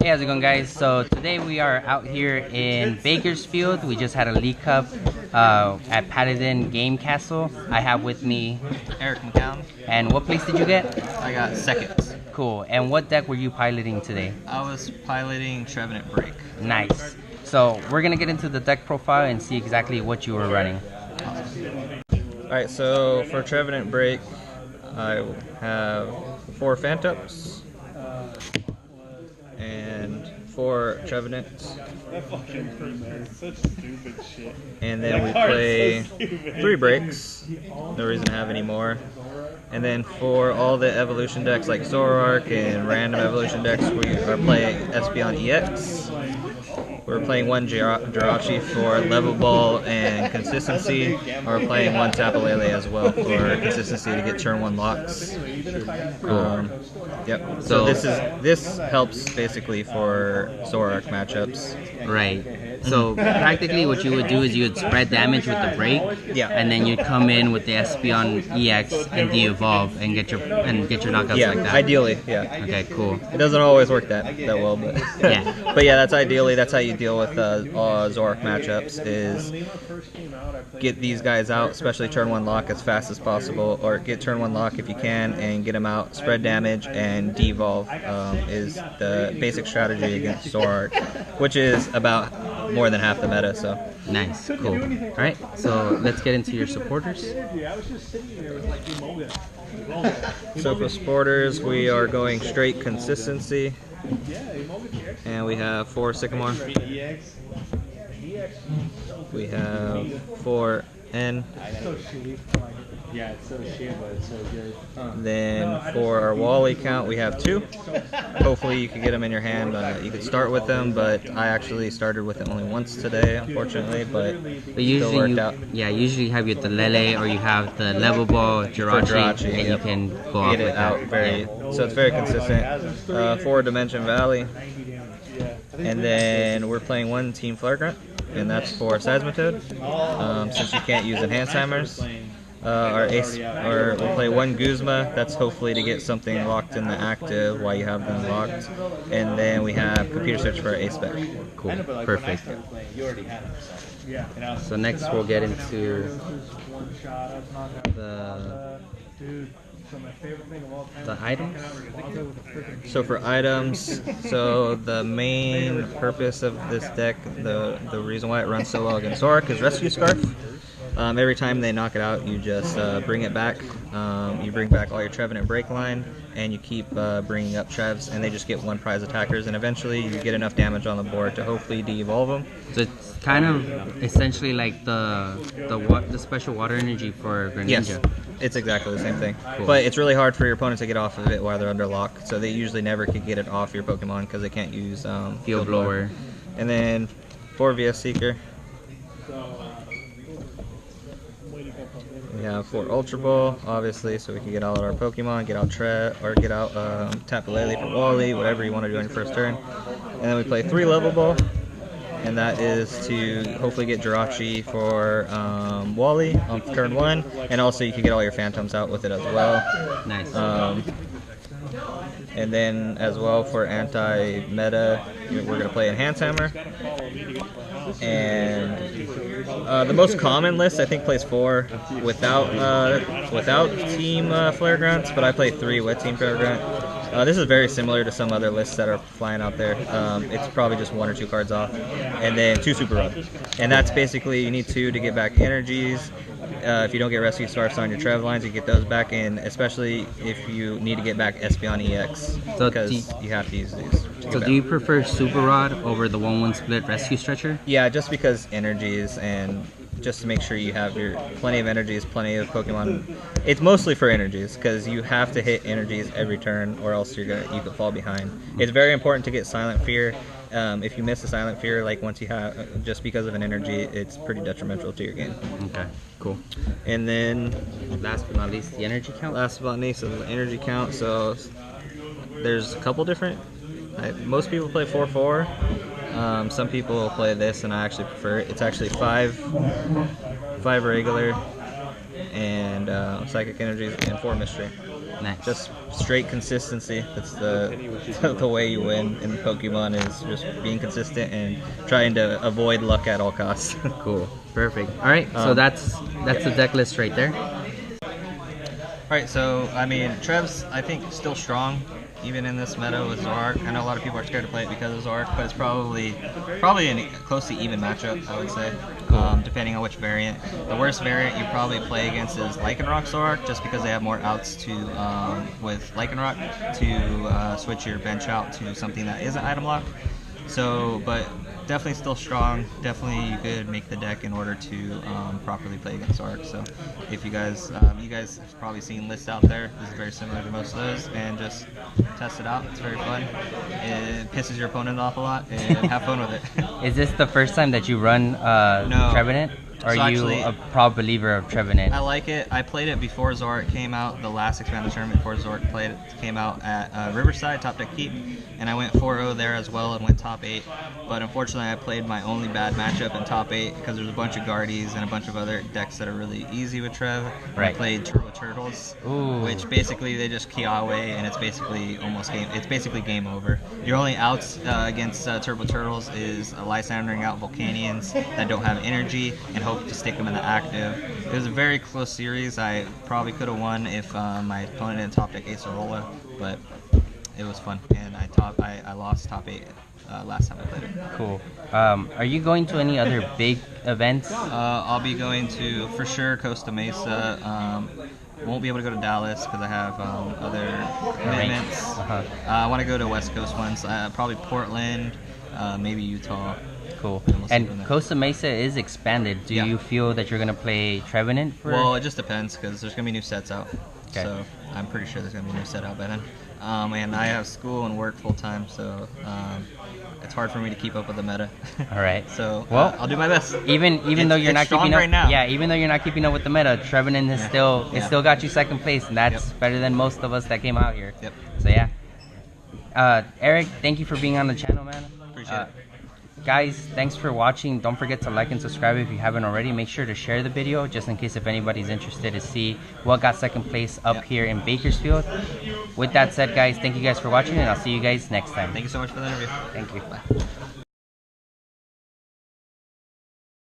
Hey, how's it going, guys? So today we are out here in Bakersfield. We just had a League Cup at Paddington Game Castle. I have with me Eric McCown. And what place did you get? I got second. Cool. And what deck were you piloting today? I was piloting Trevenant Break. Nice. So we're gonna get into the deck profile and see exactly what you were running. Alright, so for Trevenant Break, I have 4 Phantoms and 4 Trevenants. And then we play 3 breaks. No reason to have any more. And then for all the evolution decks like Zoroark and random evolution decks, we are playing Espeon EX. We're playing 1 Jirachi for level ball and consistency. We're playing 1 Tapu Lele as well for consistency to get turn 1 locks. Yep. So this helps basically for Zoroark matchups. Right. So practically what you would do is you would spread damage with the break, yeah, and then you'd come in with the Espeon EX and de-evolve and get your knockouts yeah, like that. Ideally, yeah. Okay, cool. It doesn't always work that well, but yeah. But yeah, that's how you deal with Zoroark matchups, is get these guys out, especially turn 1 lock as fast as possible, or get turn 1 lock if you can and get them out, spread damage, and de-evolve is the basic strategy against Zoroark, which is about more than half the meta. So nice, cool. All right, so let's get into your supporters. So for supporters, we are going straight consistency, and we have 4 Sycamore. We have 4 N. Yeah, it's so shit, but it's so good. Then for our Wally count, we have 2. Hopefully you can get them in your hand. You could start with them, but I actually started with it only once today, unfortunately, but usually still worked out. Yeah, usually you have your the Lele, or you have the level ball Jirachi, and you can go off get it with out that. so it's very consistent. 4 Dimension Valley, and then we're playing 1 Team Flaregrant, and that's for Seismitoad, since you can't use Enhanced Hammers. Our ace, or we'll play 1 Guzma. That's hopefully to get something locked in the active while you have them locked. And then we have Computer Search for our ace spec. Cool, perfect. So next we'll get into the items. So for items, so the main purpose of this deck, the reason why it runs so well against Zoroark is Rescue Scarf. Every time they knock it out, you just bring it back. You bring back all your Trevenant break line, and you keep bringing up Trevs, and they just get 1 prize attackers, and eventually you get enough damage on the board to hopefully de-evolve them. So it's kind of essentially like the special water energy for Greninja. Yes, it's exactly the same thing. Cool. But it's really hard for your opponent to get off of it while they're under lock, so they usually never can get it off your Pokemon because they can't use Field Blower. And then 4 VS Seeker. We have 4 Ultra Ball, obviously, so we can get out our Pokemon, get out Tapu Lele for Wally, whatever you want to do on your first turn. And then we play 3 Level Ball, and that is to hopefully get Jirachi for Wally on turn 1, and also you can get all your Phantoms out with it as well. Nice. And then as well for anti-meta, we're going to play Enhance Hammer. And the most common list I think plays 4 without Team Flaregrants, but I play 3 with Team Flaregrant. This is very similar to some other lists that are flying out there. It's probably just 1 or 2 cards off, and then 2 Super Rod, and that's basically you need 2 to get back energies. If you don't get Rescue Scarfs on your Trev lines, you get those back in, especially if you need to get back Espeon EX, because you have to use these. So do you prefer Super Rod over the 1-1 split Rescue Stretcher? Yeah, just because energies, and just to make sure you have your plenty of energies, plenty of Pokemon. It's mostly for energies, because you have to hit energies every turn, or else you could fall behind. It's very important to get Silent Fear. If you miss a Silent Fear, like once you have, just because of an energy, it's pretty detrimental to your game. Okay, cool. And then, last but not least, the energy count? Last but not least, the energy count. So there's a couple different. Most people play 4-4. Some people will play this, and I actually prefer it. It's actually 5 regular, and Psychic Energies, and 4 Mystery. Nice. Just straight consistency. That's the way you win in Pokemon, is just being consistent and trying to avoid luck at all costs. Cool. Perfect. All right. So that's the deck list right there. Right, so I mean, Trev's, I think, still strong, even in this meta with Zoroark. I know a lot of people are scared to play it because of Zoroark, but it's probably a close to even matchup, I would say, depending on which variant. The worst variant you probably play against is Lycanroc Zoroark, just because they have more outs to with Lycanroc to switch your bench out to something that isn't item locked. So, but definitely still strong. Definitely you could make the deck in order to properly play against Zoroark. So if you guys have probably seen lists out there. This is very similar to most of those, and just test it out. It's very fun. It pisses your opponent off a lot, and have fun with it. Is this the first time that you run No. Trevenant? Or So are you actually, a proud believer of Trevenant? I like it. I played it before Zoroark came out. The last expanded tournament before Zoroark came out at Riverside, Top Deck Keep, and I went 4-0 there as well and went top 8. But unfortunately, I played my only bad matchup in top 8 because there's a bunch of Guardies and a bunch of other decks that are really easy with Trev. Right. I played Turbo Turtles, which basically they just key away, and it's basically game over. Your only outs against Turbo Turtles is Lysandering out Volcanians that don't have energy and hope to stick them in the active. It was a very close series. I probably could have won if my opponent didn't top deck Acerola, but it was fun, and I lost top 8 last time I played it. Cool. Are you going to any other big events? I'll be going to, for sure, Costa Mesa. Won't be able to go to Dallas because I have other commitments. I want to go to West Coast ones, probably Portland, maybe Utah. Cool. And Costa Mesa is expanded. Do you feel that you're going to play Trevenant? Well, it just depends because there's going to be new sets out. Okay. So I'm pretty sure there's going to be a new set out by then. And I have school and work full time, so it's hard for me to keep up with the meta. All right. So well, I'll do my best. Even though you're not keeping up right now. Yeah, even though you're not keeping up with the meta, Trevenant is still got you second place, and that's better than most of us that came out here. Yep. So yeah. Eric, thank you for being on the channel, man. Appreciate it. Guys, thanks for watching. Don't forget to like and subscribe if you haven't already. Make sure to share the video just in case if anybody's interested to see what got second place up here in Bakersfield. With that said, guys, thank you guys for watching, and I'll see you guys next time. Thank you so much for the interview. Thank you. Bye.